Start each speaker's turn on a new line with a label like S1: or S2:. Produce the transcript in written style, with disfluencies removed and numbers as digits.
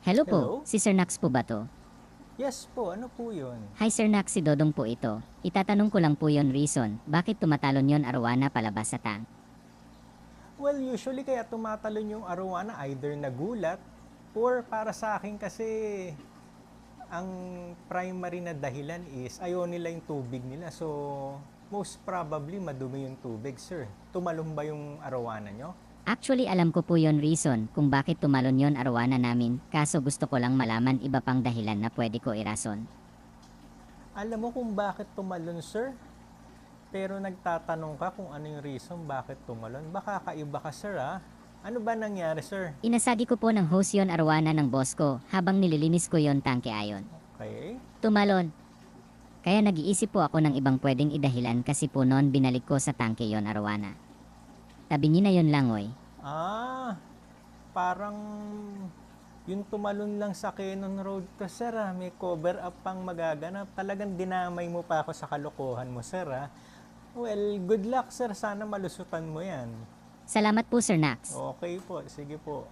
S1: Hello po,
S2: Hello?
S1: si Sir Nax po ba to?
S2: Yes po, ano po yun?
S1: Hi Sir Nax, si Dodong po ito. Itatanong ko lang po yon reason, bakit tumatalon yon arwana palabas sa tank?
S2: Well, usually kaya tumatalon yung arowana either nagulat or para sa akin kasi ang primary na dahilan is ayaw nila yung tubig nila. So, most probably madumi yung tubig, sir. Tumalon ba yung arowana nyo?
S1: Actually alam ko po yon reason kung bakit tumalon yon arwana namin, kaso gusto ko lang malaman iba pang dahilan na pwede ko irason.
S2: Alam mo kung bakit tumalon, sir? Pero nagtatanong ka kung ano yung reason bakit tumalon. Baka kaiba ka, sir, ha? Ano ba nangyari, sir?
S1: Inasadi ko po ng hose yon arwana ng boss ko habang nililinis ko yon tangke ayon.
S2: Okay.
S1: Tumalon. Kaya nag-iisip po ako ng ibang pwedeng idahilan kasi po noon binalik ko sa tangke yon arwana. Tabingi na yon lang oy.
S2: Ah, parang yung tumalon lang sa Cannon Road to, sir, ah. May cover up pang magaganap. Talagang dinamay mo pa ako sa kalokohan mo, sir, ah. Well, good luck, sir. Sana malusutan mo yan.
S1: Salamat po Sir Nax.
S2: Okay po, sige po.